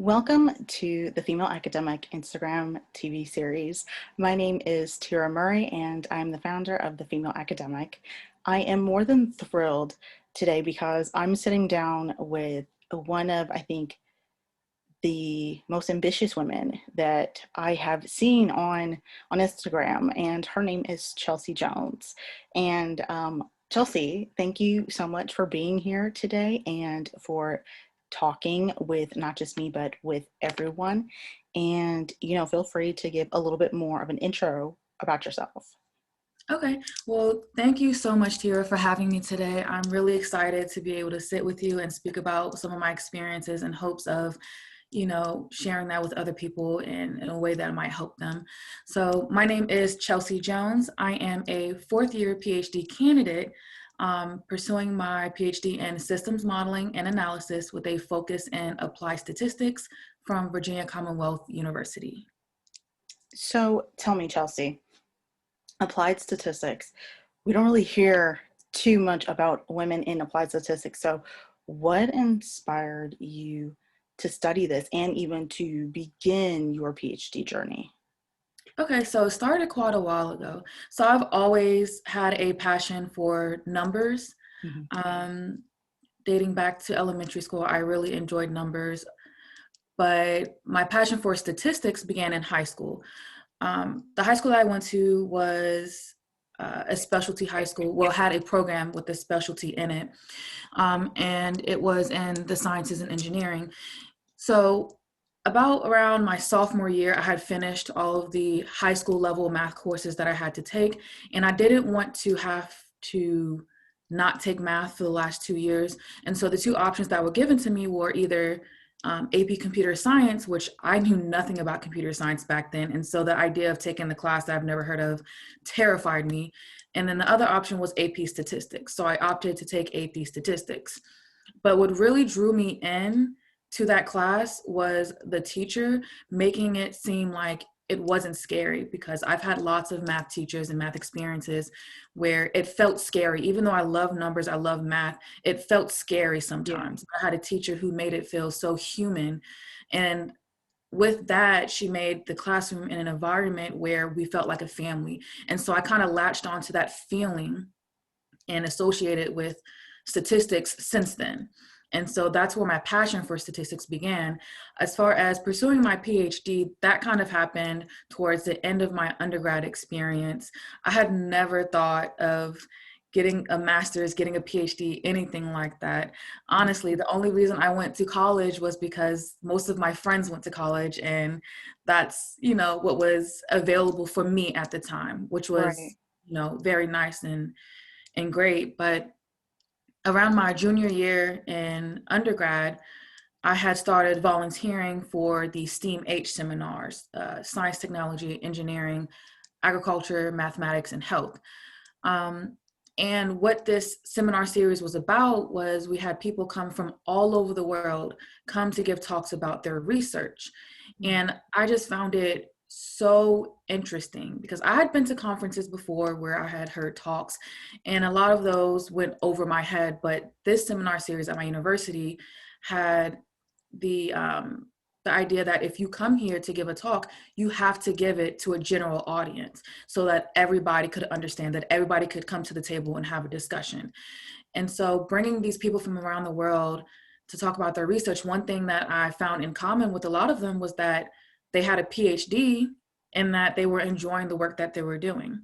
Welcome to the Female Academic Instagram TV series. My name is Tira Murray and I'm the founder of the Female Academic. I am more than thrilled today because I'm sitting down with one of, I think, the most ambitious women that I have seen on Instagram, and her name is Chelsea Jones. And Chelsea, thank you so much for being here today and for talking with not just me, but with everyone. And, feel free to give a little bit more of an intro about yourself. Okay, well, thank you so much, Tira, for having me today. I'm really excited to be able to sit with you and speak about some of my experiences in hopes of, sharing that with other people in a way that might help them. So my name is Chelsea Jones. I am a fourth-year PhD candidate pursuing my PhD in systems modeling and analysis with a focus in applied statistics from Virginia Commonwealth University. So tell me, Chelsea, applied statistics. We don't really hear too much about women in applied statistics. So, what inspired you to study this and even to begin your PhD journey? Okay, so it started quite a while ago. So I've always had a passion for numbers. Mhm. Um, Dating back to elementary school, I really enjoyed numbers, but my passion for statistics began in high school. The high school that I went to was a specialty high school, well, had a program with a specialty in it, and it was in the sciences and engineering. So about around my sophomore year, I had finished all of the high school level math courses that I had to take, and I didn't want to have to not take math for the last 2 years. And so the two options that were given to me were either AP Computer Science, which I knew nothing about computer science back then. And so the idea of taking the class that I've never heard of terrified me. And then the other option was AP Statistics. So I opted to take AP Statistics. But what really drew me in to that class was the teacher making it seem like it wasn't scary, because I've had lots of math teachers and math experiences where it felt scary. Even though I love numbers, I love math, it felt scary Yeah. sometimes. I had a teacher who made it feel so human. And with that, she made the classroom in an environment where we felt like a family. And so I kind of latched onto that feeling and associated with statistics since then. And so that's where my passion for statistics began. As far as pursuing my PhD, that kind of happened towards the end of my undergrad experience. I had never thought of getting a master's, getting a PhD, anything like that. Honestly, the only reason I went to college was because most of my friends went to college, and that's, what was available for me at the time, which Right. was, very nice and great. But around my junior year in undergrad, I had started volunteering for the STEAM H seminars, science, technology, engineering, agriculture, mathematics, and health. Um, and what this seminar series was about was we had people come from all over the world come to give talks about their research. And I just found it so interesting because I had been to conferences before where I had heard talks, and a lot of those went over my head. But this seminar series at my university had the the idea that if you come here to give a talk, you have to give it to a general audience so that everybody could understand, that everybody could come to the table and have a discussion. And so bringing these people from around the world to talk about their research, one thing that I found in common with a lot of them was that they had a PhD and that they were enjoying the work that they were doing.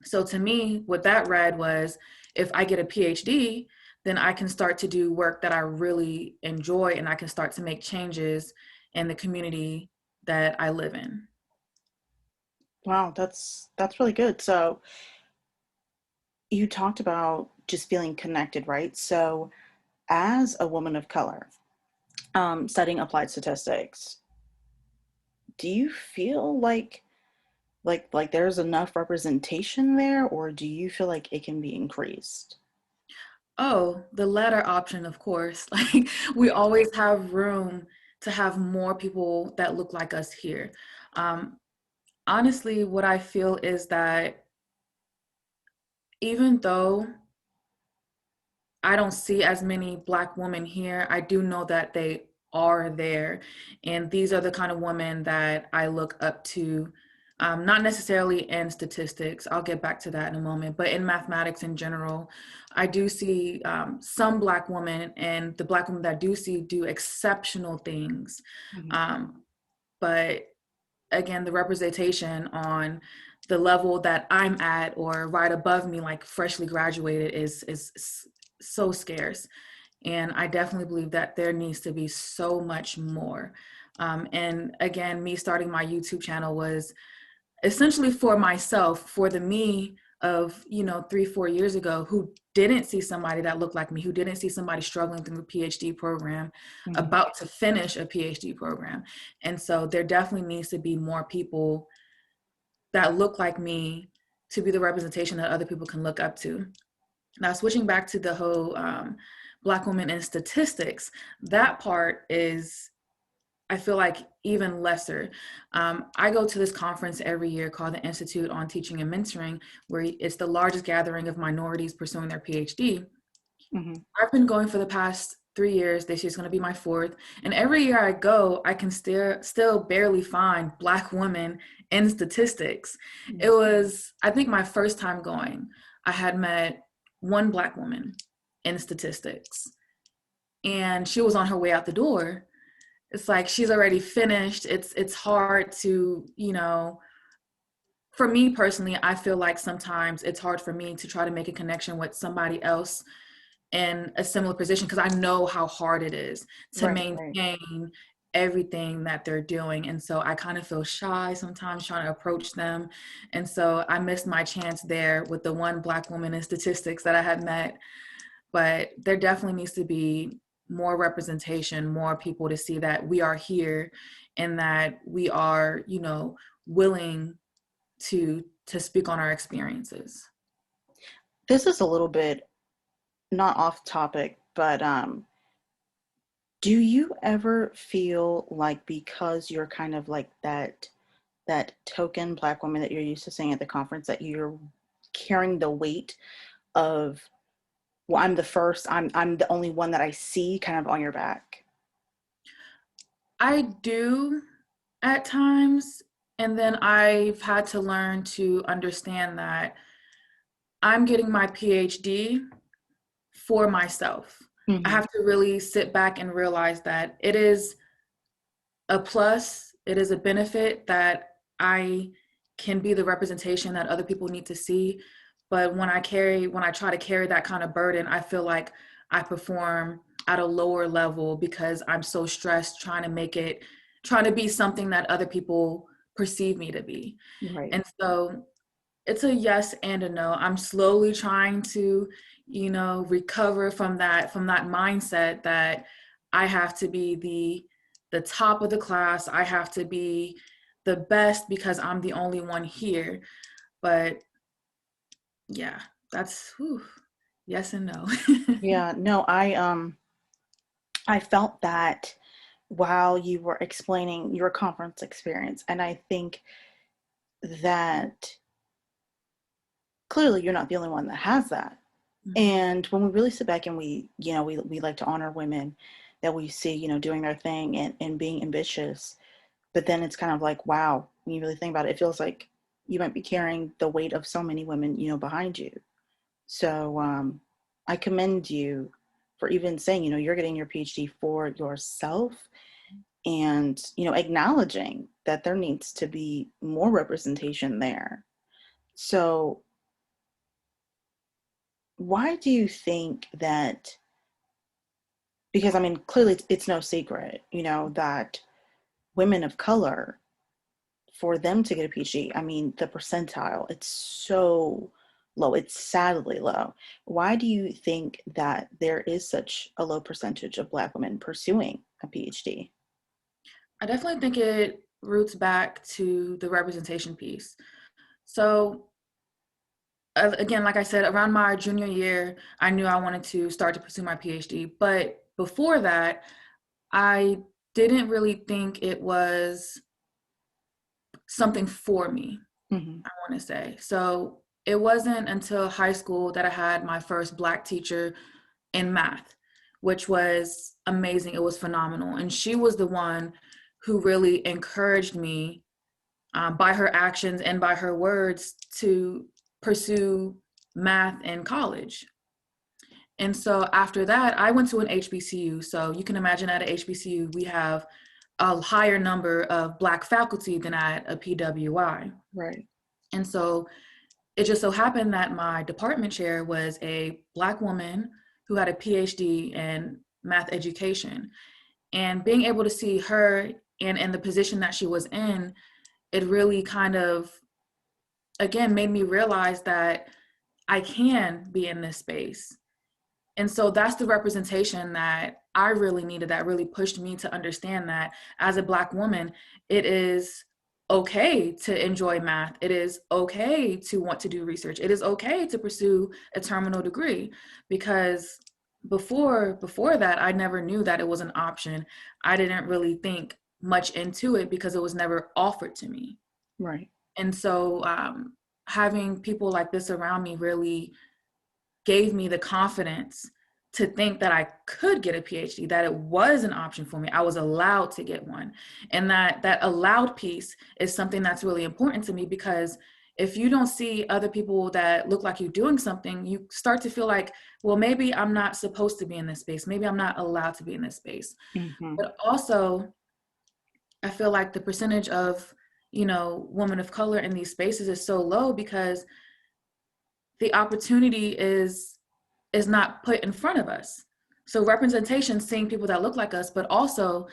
So to me, what that read was, if I get a PhD, then I can start to do work that I really enjoy, and I can start to make changes in the community that I live in. Wow, that's really good. So, you talked about just feeling connected, right? So, as a woman of color, studying applied statistics, do you feel like there's enough representation there, or do you feel like it can be increased? Oh, the latter option, of course. Like, we always have room to have more people that look like us here. Um, Honestly, what I feel is that even though I don't see as many Black women here, I do know that they are there. And these are the kind of women that I look up to, not necessarily in statistics. I'll get back to that in a moment, but in mathematics in general, I do see some Black women, and the Black women that I do see do exceptional things. Mhm. Um, but again, the representation on the level that I'm at or right above me, like freshly graduated, is so scarce. And I definitely believe that there needs to be so much more. And again, me starting my YouTube channel was essentially for myself, for the me of, 3 4 years ago, who didn't see somebody that looked like me, who didn't see somebody struggling through a PhD program, Mhm. about to finish a PhD program. And so there definitely needs to be more people that look like me to be the representation that other people can look up to. Now, switching back to the whole Black women in statistics, that part is, I feel like, even lesser. I go to this conference every year called the Institute on Teaching and Mentoring, where it's the largest gathering of minorities pursuing their PhD. Mhm. I've been going for the past 3 years. This year's going to be my fourth. And every year I go, I can still barely find Black women in statistics. It Mhm. was, I think, my first time going. I had met one Black woman in statistics, and she was on her way out the door. It's like she's already finished. It's hard to, for me personally, I feel like sometimes it's hard for me to try to make a connection with somebody else in a similar position, because I know how hard it is to Right, right. maintain everything that they're doing. And so I kind of feel shy sometimes trying to approach them. And so I missed my chance there with the one Black woman in statistics that I had met. But there definitely needs to be more representation, more people to see that we are here and that we are, willing to speak on our experiences. This is a little bit not off topic, but do you ever feel like because you're kind of like that token Black woman that you're used to seeing at the conference that you're carrying the weight of, well, I'm the first, I'm the only one that I see kind of on your back? I do at times, and then I've had to learn to understand that I'm getting my PhD for myself. I Hmm. have to really sit back and realize that it is a plus, it is a benefit that I can be the representation that other people need to see. But when I try to carry that kind of burden, I feel like I perform at a lower level because I'm so stressed trying to be something that other people perceive me to be. Right. And so it's a yes and a no. I'm slowly trying to, recover from that mindset that I have to be the top of the class. I have to be the best because I'm the only one here. But yeah, that's whew, yes and no. Yeah, no, I felt that while you were explaining your conference experience, and I think that clearly you're not the only one that has that. Mhm. And when we really sit back and we like to honor women that we see, doing their thing and being ambitious, but then it's kind of like, wow, when you really think about it, it feels like you might be carrying the weight of so many women, behind you. So I commend you for even saying, you're getting your PhD for yourself and, acknowledging that there needs to be more representation there. So why do you think that, because I mean, clearly it's no secret, that women of color, for them to get a PhD, I mean, the percentile, it's so low. It's sadly low. Why do you think that there is such a low percentage of Black women pursuing a PhD? I definitely think it roots back to the representation piece. So again, like I said, around my junior year, I knew I wanted to start to pursue my PhD. But before that, I didn't really think it was something for me, Hmm. I want to say. So it wasn't until high school that I had my first Black teacher in math, which was amazing. It was phenomenal. And she was the one who really encouraged me, by her actions and by her words, to pursue math in college. And so after that, I went to an HBCU. So you can imagine at an HBCU, we have a higher number of Black faculty than at a PWI. Right. And so it just so happened that my department chair was a Black woman who had a PhD in math education. And being able to see her in the position that she was in, it really kind of, again, made me realize that I can be in this space. And so that's the representation that I really needed, that really pushed me to understand that as a Black woman, it is okay to enjoy math. It is okay to want to do research. It is okay to pursue a terminal degree, because before that, I never knew that it was an option. I didn't really think much into it because it was never offered to me. Right. And so having people like this around me really gave me the confidence to think that I could get a PhD, that it was an option for me. I was allowed to get one. And that allowed piece is something that's really important to me, because if you don't see other people that look like you doing something, you start to feel like, well, maybe I'm not supposed to be in this space. Maybe I'm not allowed to be in this space. Mm-hmm. But also, I feel like the percentage of, women of color in these spaces is so low because the opportunity is not put in front of us. So representation, seeing people that look like us, but also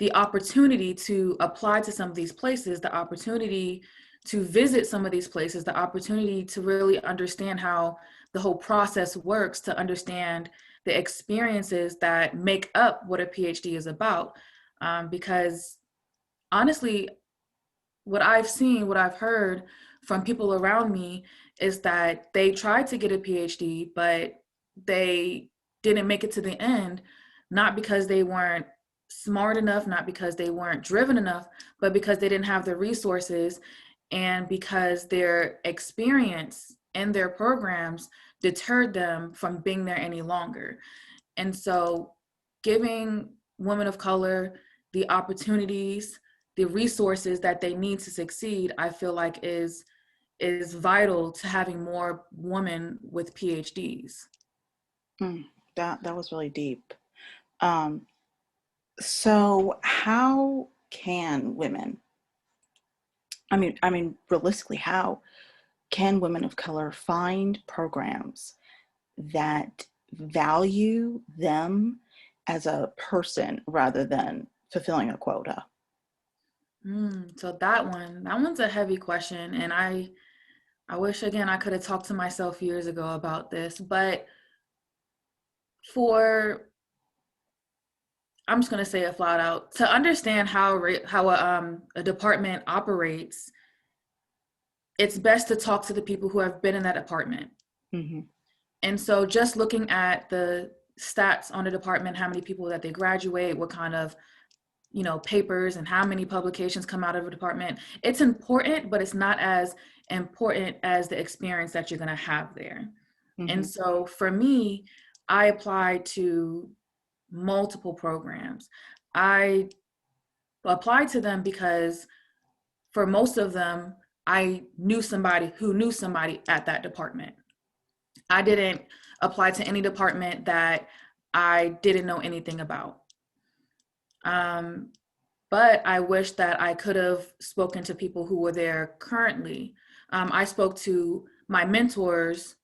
the opportunity to apply to some of these places, the opportunity to visit some of these places, the opportunity to really understand how the whole process works, to understand the experiences that make up what a PhD is about. Because honestly, what I've seen, what I've heard from people around me is that they tried to get a PhD, but they didn't make it to the end, not because they weren't smart enough, not because they weren't driven enough, but because they didn't have the resources, and because their experience in their programs deterred them from being there any longer. And so giving women of color the opportunities, the resources that they need to succeed, I feel like is vital to having more women with PhDs. Mm, that was really deep. Um, so how can women, realistically, how can women of color find programs that value them as a person rather than fulfilling a quota? So that one's a heavy question, and I wish again I could have talked to myself years ago about this, but for I'm just gonna say it flat out. To understand how a department operates, it's best to talk to the people who have been in that department. Mm-hmm. And so just looking at the stats on the department, how many people that they graduate, what kind of, papers and how many publications come out of a department, it's important, but it's not as important as the experience that you're going to have there. Mm-hmm. And so for me, I applied to multiple programs. I applied to them because for most of them, I knew somebody who knew somebody at that department. I didn't apply to any department that I didn't know anything about. Um, but I wish that I could have spoken to people who were there currently. I spoke to my mentors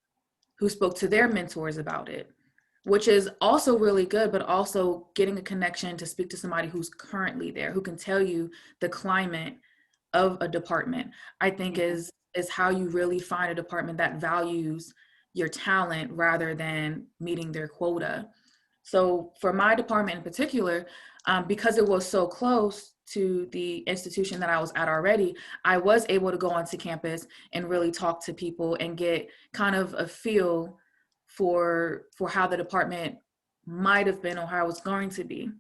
who spoke to their mentors about it, which is also really good, but also getting a connection to speak to somebody who's currently there, who can tell you the climate of a department, I think Mm-hmm. is how you really find a department that values your talent rather than meeting their quota. So for my department in particular, because it was so close to the institution that I was at already, I was able to go onto campus and really talk to people and get kind of a feel for how the department might have been or how it was going to be.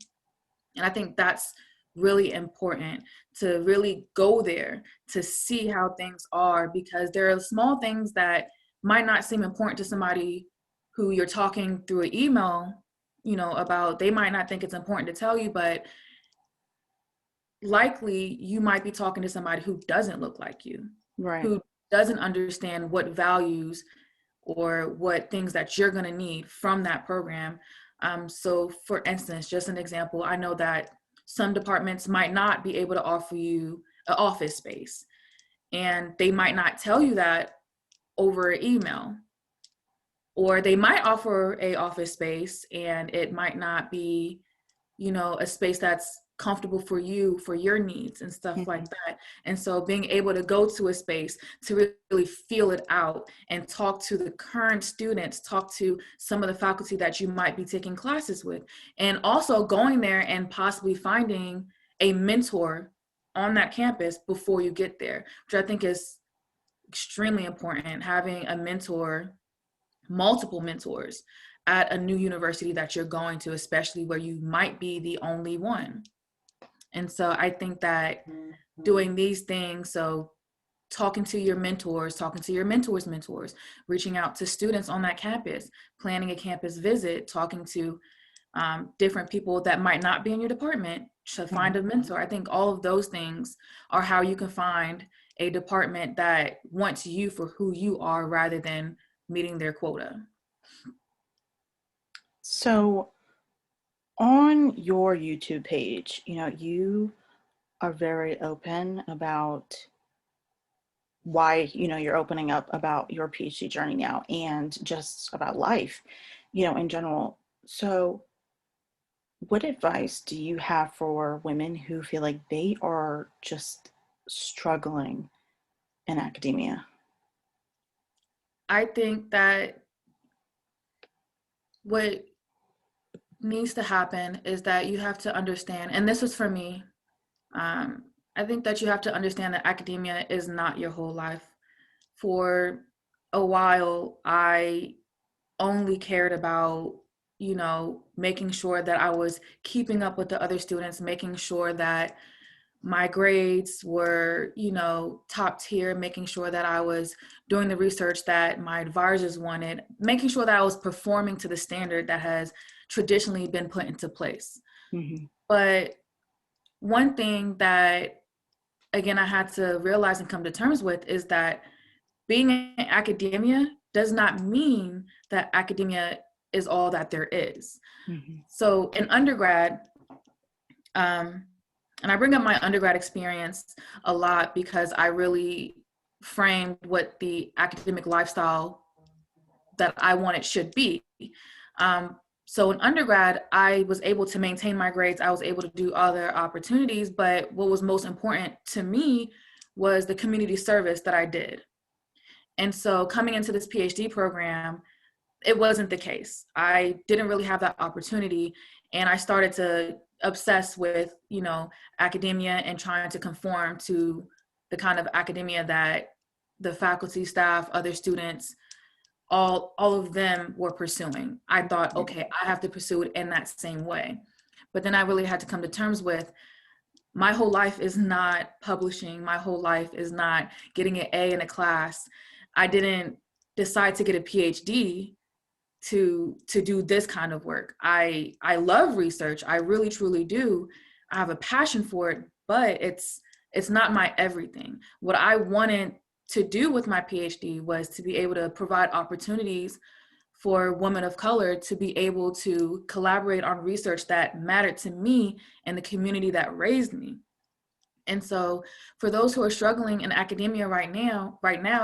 And I think that's really important, to really go there to see how things are, because there are small things that might not seem important to somebody who you're talking through an email, about, they might not think it's important to tell you, but likely you might be talking to somebody who doesn't look like you, Right. who doesn't understand what values or what things that you're going to need from that program. So for instance, just an example, I know that some departments might not be able to offer you an office space, and they might not tell you that over email, or they might offer a office space and it might not be, a space that's comfortable for you, for your needs and stuff like Hmm. that. And so being able to go to a space to really feel it out and talk to the current students, talk to some of the faculty that you might be taking classes with, and also going there and possibly finding a mentor on that campus before you get there, which I think is extremely important. Having a mentor, multiple mentors at a new university that you're going to, especially where you might be the only one. And so I think that doing these things, so talking to your mentors, talking to your mentors' mentors, reaching out to students on that campus, planning a campus visit, talking to different people that might not be in your department to find Hmm. a mentor. I think all of those things are how you can find a department that wants you for who you are rather than meeting their quota. So on your YouTube page, you are very open about why, you're opening up about your PhD journey now and just about life, in general. So what advice do you have for women who feel like they are just struggling in academia? I think that what needs to happen is that you have to understand, and this was for me, um, I think that you have to understand that academia is not your whole life. For a while, I only cared about, making sure that I was keeping up with the other students, making sure that my grades were, top tier, making sure that I was doing the research that my advisors wanted, making sure that I was performing to the standard that has traditionally been put into place. Hmm. But one thing that, again, I had to realize and come to terms with is that being in academia does not mean that academia is all that there is. Hmm. So in undergrad, um, and I bring up my undergrad experience a lot because I really framed what the academic lifestyle that I wanted should be. Um, so in undergrad, I was able to maintain my grades. I was able to do other opportunities, but what was most important to me was the community service that I did. And so coming into this PhD program, it wasn't the case. I didn't really have that opportunity. And I started to obsess with, academia and trying to conform to the kind of academia that the faculty, staff, other students, all of them were pursuing. I thought, okay, I have to pursue it in that same way. But then I really had to come to terms with my whole life is not publishing. My whole life is not getting an A in a class. I didn't decide to get a PhD to do this kind of work. I love research. I really truly do. I have a passion for it, but it's not my everything. What I wanted to do with my PhD was to be able to provide opportunities for women of color to be able to collaborate on research that mattered to me and the community that raised me. And so for those who are struggling in academia right now,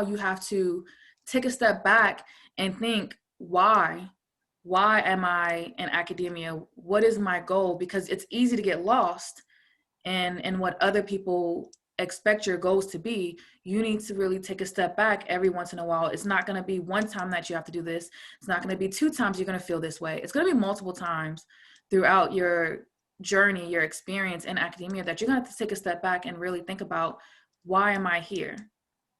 you have to take a step back and think, why? Why am I in academia? What is my goal? Because it's easy to get lost in what other people expect your goals to be. You need to really take a step back every once in a while. It's not going to be one time that you have to do this. It's not going to be two times you're going to feel this way. It's going to be multiple times throughout your journey, your experience in academia, that you're going to have to take a step back and really think about, why am I here?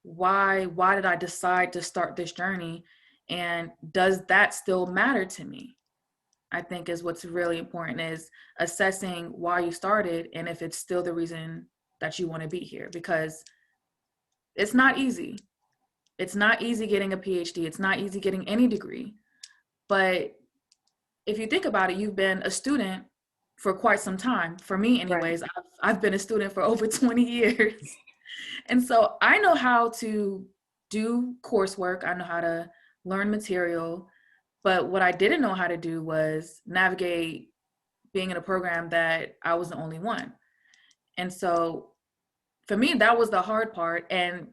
Why did I decide to start this journey? And does that still matter to me? I think is what's really important, is assessing why you started and if it's still the reason that you want to be here, because it's not easy. It's not easy getting a PhD. It's not easy getting any degree, but if you think about it, you've been a student for quite some time. For me, Right. anyways, I've been a student for over 20 years. And so I know how to do coursework, I know how to learn material, but what I didn't know how to do was navigate being in a program that I was the only one. And so for me, that was the hard part. And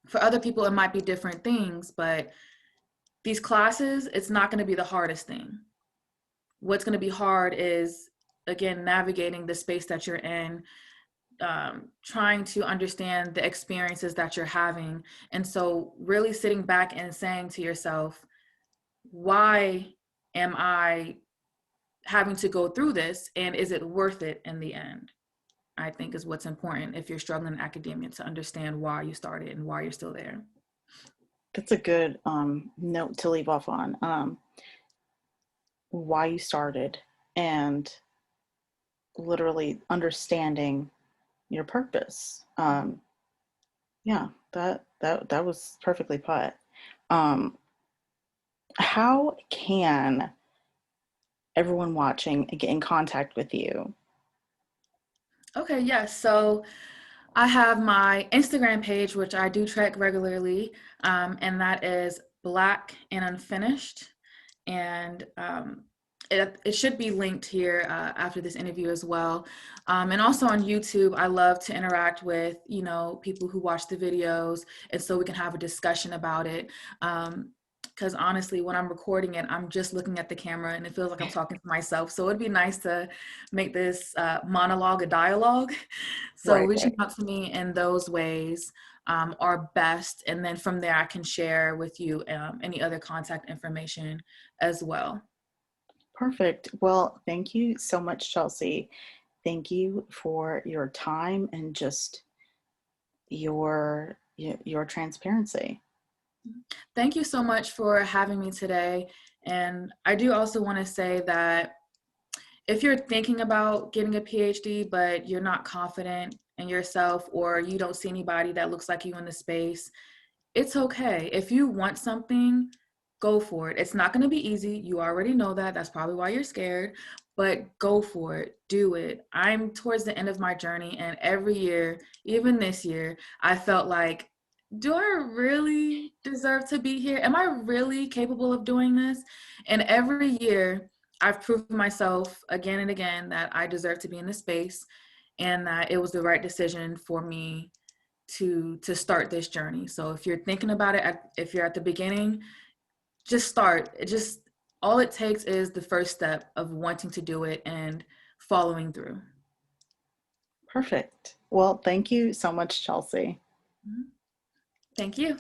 for other people, it might be different things, but these classes, it's not going to be the hardest thing. What's going to be hard is, again, navigating the space that you're in, trying to understand the experiences that you're having. And so, really sitting back and saying to yourself, why am I having to go through this? And is it worth it in the end? I think is what's important if you're struggling in academia, to understand why you started and why you're still there. That's a good note to leave off on. Why you started and literally understanding your purpose. Yeah, that was perfectly put. Um, how can everyone watching get in contact with you? Okay, yes. So I have my Instagram page, which I do track regularly, and that is Black and Unfinished. And it should be linked here after this interview as well. And also on YouTube, I love to interact with, people who watch the videos, and so we can have a discussion about it. Because honestly, when I'm recording it, I'm just looking at the camera and it feels like I'm talking to myself. So it'd be nice to make this monologue a dialogue. So Right, reaching right. out to me in those ways are best. And then from there, I can share with you any other contact information as well. Perfect. Well, thank you so much, Chelsea. Thank you for your time and just your transparency. Thank you so much for having me today. And I do also want to say that if you're thinking about getting a PhD, but you're not confident in yourself, or you don't see anybody that looks like you in the space, it's okay. If you want something, go for it. It's not going to be easy. You already know that. That's probably why you're scared, but go for it. Do it. I'm towards the end of my journey, and every year, even this year, I felt like, do I really deserve to be here? Am I really capable of doing this? And every year, I've proved myself again and again that I deserve to be in this space, and that it was the right decision for me to start this journey. So if you're thinking about it, if you're at the beginning, just start. It just, all it takes is the first step of wanting to do it and following through. Perfect. Well, thank you so much, Chelsea. Mhm. Thank you.